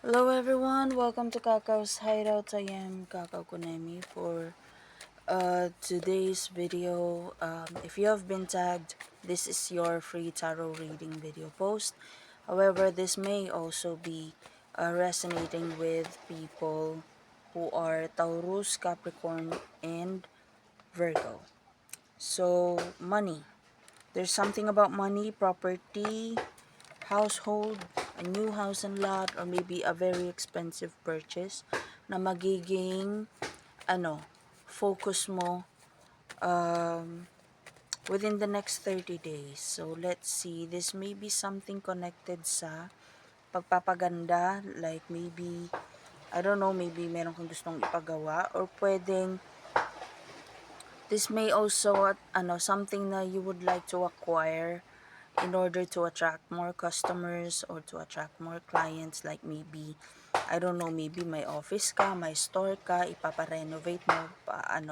Hello everyone, welcome to Kakao's Hideout. I am Kakao Konemi for today's video. If you have been tagged, this is your free tarot reading video post. However, this may also be resonating with people who are Taurus, Capricorn, and Virgo. So, money. There's something about money, property, household, a new house and lot, or maybe a very expensive purchase na magiging focus mo um, within the next 30 days. So let's see, this may be something connected sa pagpapaganda, like maybe I don't know, maybe meron kang gustong ipagawa, or pwedeng this may also something na you would like to acquire in order to attract more customers or to attract more clients, like maybe I don't know, maybe may office ka, may store ka, ipapa-renovate mo,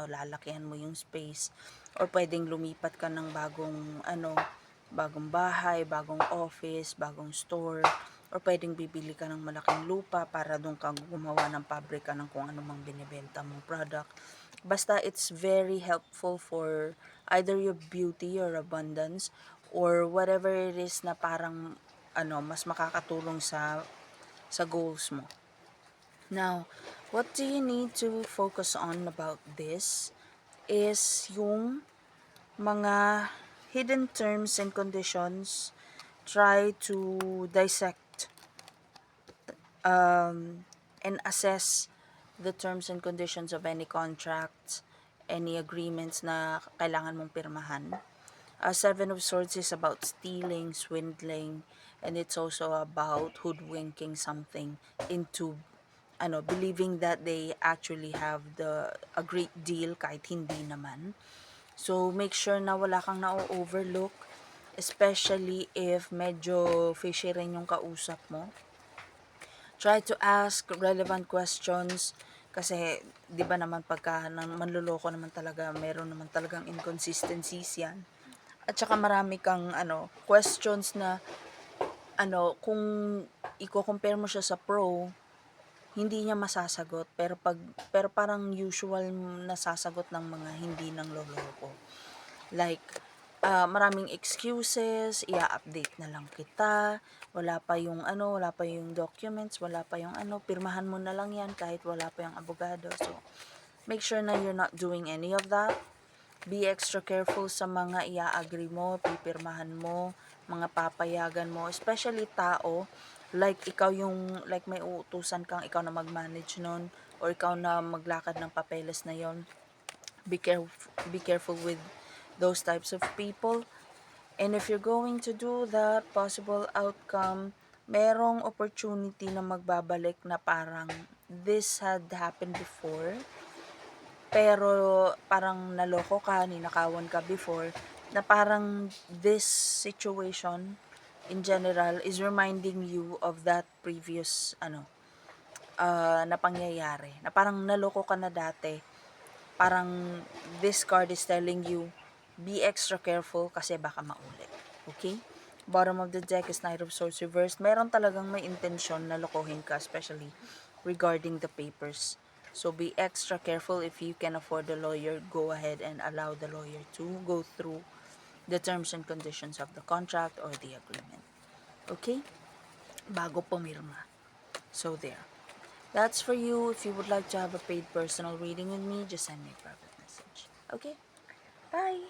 lalakihan mo yung space, or pwedeng lumipat ka ng bagong bahay, bagong office, bagong store, or pwedeng bibili ka ng malaking lupa para doon ka gumawa ng pabrika ng kung ano mang binibenta mong product. Basta it's very helpful for either your beauty or abundance, or whatever it is na parang mas makakatulong sa goals mo. Now, what do you need to focus on about this is yung mga hidden terms and conditions. Try to dissect and assess the terms and conditions of any contracts, any agreements na kailangan mong pirmahan. Seven of Swords is about stealing, swindling, and it's also about hoodwinking something into believing that they actually have a great deal kahit hindi naman. So make sure na wala kang na-overlook, especially if medyo fishy rin yung kausap mo. Try to ask relevant questions kasi 'di ba naman pagka manloloko naman talaga, meron naman talagang inconsistencies 'yan. At saka marami kang questions na kung i-compare mo siya sa pro, hindi niya masasagot, pero parang usual nasasagot ng mga hindi nang loloko. Like maraming excuses, i-update na lang kita, wala pa yung documents, wala pa yung pirmahan mo na lang yan kahit wala pa yung abogado. So make sure na you're not doing any of that. Be extra careful sa mga i-agree mo, pipirmahan mo, mga papayagan mo, especially tao, like ikaw yung, like may uutusan kang ikaw na mag-manage nun, or ikaw na maglakad ng papeles na yon. Be careful with those types of people. And if you're going to do that, possible outcome, merong opportunity na magbabalik na parang this had happened before, pero parang naloko ka, ninakawan ka before, na parang this situation in general is reminding you of that previous na pangyayari, na parang naloko ka na dati. Parang this card is telling you be extra careful kasi baka maulit. Okay? Bottom of the deck is Knight of Swords reversed. Meron talagang may intention na lokohin ka, especially regarding the papers. So be extra careful. If you can afford a lawyer, go ahead and allow the lawyer to go through the terms and conditions of the contract or the agreement. Okay? Bago pumirma. So there. That's for you. If you would like to have a paid personal reading with me, just send me a private message. Okay? Bye!